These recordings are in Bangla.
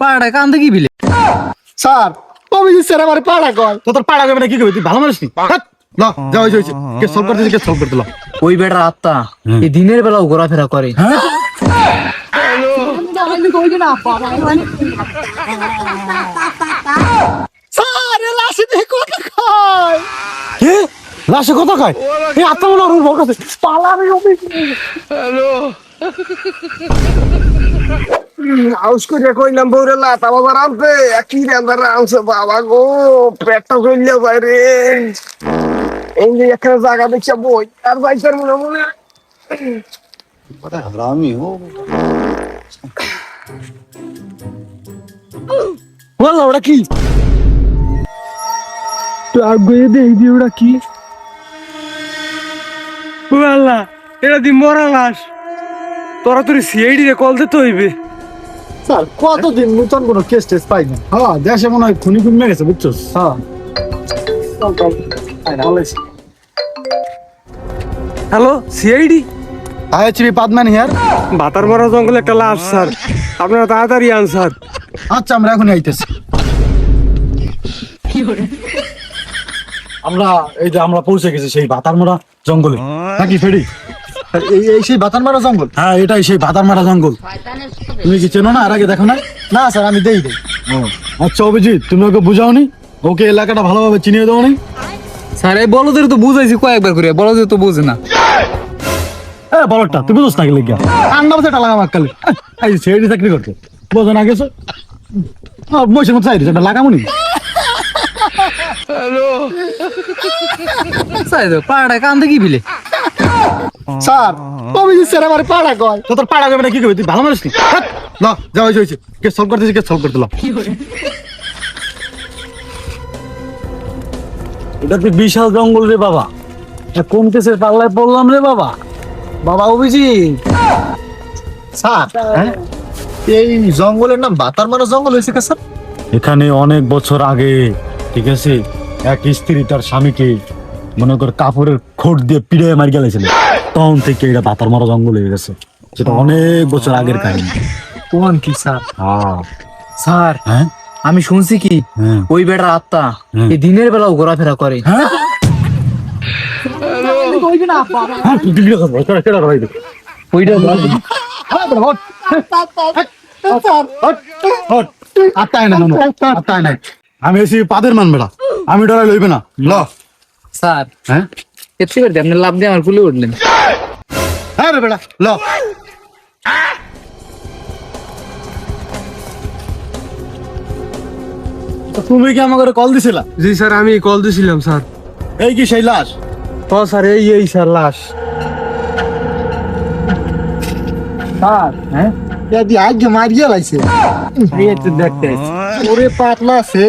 পাড়াটা কান্দে কি বিলে স্যার অভিজিৎ স্যার আমার পাড়া কয় তো তোর পাড়া কবে না কি কবে তুই ভালো মানুষ নি না যা হয়েছে কে সলভ করতেছি কে সলভ করতে লো ওই বেটার আত্মা এই দিনের বেলাও ঘোরাফেরা করে। স্যার এ লাশে দেখে কথা কয় কে লাশে কথা কয় এই আত্মা মনে হয় ওর কাছে পালাবে অভিজিৎ আউস করে কইলাম বউরে লাতা বাবা রামতে কি রান্দার রামছে বাবা গো পেটটা কইলে বাইরে এই যে একটা জায়গা দেখছে বই আর বাইকের মনে মনে बड़ा हरामी हो বল ওটা কি তো আগে দেই দি ওটা কি ওয়াল্লা এটা দি মরা লাশ তোরা তোর সিআইডি রে কল দিতে হইবে স্যার কতদিন নতুন কোনো কেস টেস পাই না হ্যাঁ দেশে মনে হয় খুনি খুন গেছে বুঝছো হ্যাঁ হ্যালো সিআইডি আইএচবি পাদম্যান হিয়ার বাতার মারা জঙ্গলে একটা লাশ স্যার আপনারা তাড়াতাড়ি আন স্যার আচ্ছা আমরা এখন আইতেছি আমরা পৌঁছে গেছি সেই ভাতারমারা জঙ্গলে নাকি ফেরি এই সেই ভাতারমারা জঙ্গল হ্যাঁ এটাই সেই ভাতারমারা জঙ্গল তুমি কি চেনো না আর আগে দেখো না না স্যার আমি দেই আচ্ছা অভিজিৎ তুমি ওকে বুঝাওনি ওকে এলাকাটা ভালোভাবে চিনিয়ে দাও নি স্যার এই বলদের তো বুঝাইছি কয়েকবার করে, বলদের তো বুঝে না। বলটা তুমি বুঝছ না গেলে কি ঠান্ডা বসে টালা আমার কালে এই ছেড়ে চাকরি করতে বোঝো না গেছো মহিষের মতো চাই সেটা লাগামনি পাড়াটা কান্দে কি বিলে স্যার অভিজিৎ স্যার আমার পাড়া কয় তো তোর পাড়া কবে না কি কবে তুই ভালো মানুষ নি না যা হয়েছে কে সলভ করতেছি কে সলভ করতে লো এটা তো বিশাল জঙ্গল রে বাবা কোন কেসের পাল্লায় পড়লাম রে বাবা বাবা অভিজিৎ স্যার হ্যাঁ এই জঙ্গলের নাম ভাতারমারা জঙ্গল হয়েছে কে স্যার এখানে অনেক বছর আগে ঠিক আছে এক স্ত্রী তার স্বামীকে মনে কর কাপড়ের খোট দিয়ে পিড়ে মারি গেলেছিল তখন থেকে এটা ভাতারমারা জঙ্গল হয়ে গেছে সেটা অনেক বছর আগের কাহিনী কোন কি স্যার? হ্যাঁ স্যার হ্যাঁ আমি শুনছি কি হ্যাঁ। ওই বেটার আত্মা এই দিনের বেলাও ঘোরাফেরা করে। হ্যাঁ তুই দিলি কথা বল কেডা রই দে ওইটা আত্মায় না আত্মায় নাই আমি এসি পাদের মান বেড়া আমি ডরাই লইবে না ল স্যার হ্যাঁ এর থেকে আপনি লাভ দিয়ে আমার কুলে উঠলেন। হ্যাঁ রে বেড়া ল তুমি কি আমাকে কল দিছিলা জি স্যার আমি কল দিছিলাম স্যার এই কি সেই লাশ ও স্যার এই স্যার লাশ স্যার হ্যাঁ দি আজ মারিয়া লাইছে এই তো দেখতে ওরে পাতলা সে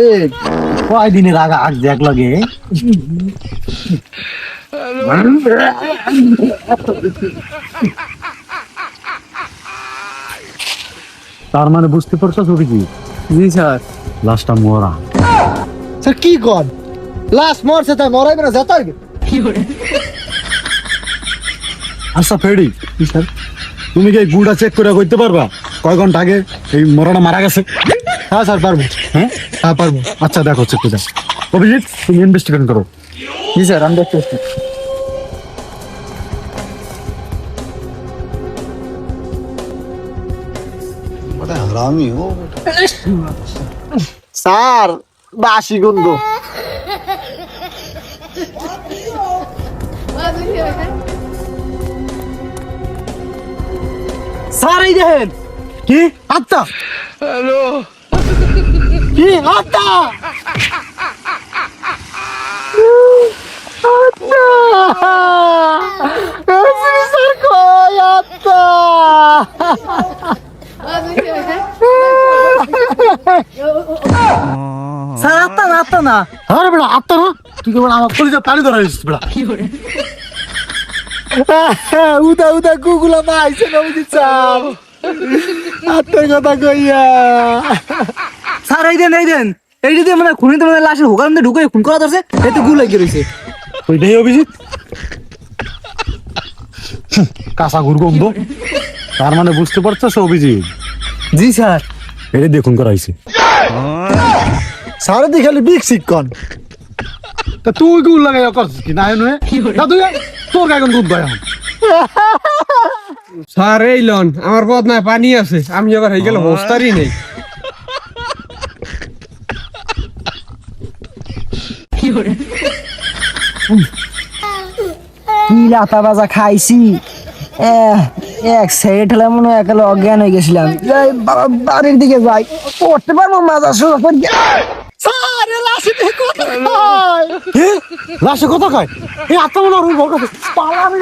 কয় দিনের আগে আগ দেখ লাগে তার মানে বুঝতে পারছো ছবি কি জি স্যার। লাশটা মরা স্যার কি কর লাশ মরছে তাই মরাইবে না যেতে হবে আচ্ছা ফেডি স্যার তুমি কি এই গুড়া চেক করে কইতে পারবা কয় ঘন্টা আগে এই মরাটা মারা গেছে হ্যাঁ স্যার পারবো হ্যাঁ হ্যাঁ পারবো আচ্ছা দেখো চেক করে অভিজিৎ তুমি ইনভেস্টিগেশন করো জি স্যার আমি দেখতেছি। স্যার বাসি গন্ধ স্যার এই দেখেন কি আত্মা হ্যালো কি আত্মা স্যার কই আত্মা স্যার আত্মা না আরে বেড়া আত্মা না তুই তো আমার কলিজা পানি ধরা দিছিস বেড়া উদা গুগুলা মাইছে না বুঝি স্যার আত্মার কথা কইয়া স্যার এই দেন এই যে মানে খুনিতে মানে লাশের হোকার মধ্যে ঢুকে খুন করা ধরছে এতে গু লাগিয়ে রয়েছে। ওইটাই অভিজিৎ কাঁচা গুড় গন্ধ তার মানে বুঝতে পারছো অভিজিৎ জি স্যার। এটা দেখুন করা হয়েছে। সারে দি খালি বিগ শিক্ষণ তা তুই গুল লাগাই করছিস কি না নয় দাদু তোর গায়ন গুড ভাই স্যার এই লন আমার পথ না পানি আছে আমি এবার হয়ে গেল হোস্টারই নেই কি লাতা বাজা খাইছি এক সাইডে ঠেলা মনে হয় একালে অজ্ঞান হয়ে গেছিলাম যাই বাবা বাড়ির দিকে যাই পড়তে পারবো মাজা শুরু করে লাশে কথা কয় এই আত্মা মনে হয় পালামি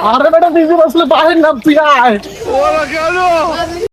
আরে বেটা দিদি বসলে বাহির নাম তুই আয়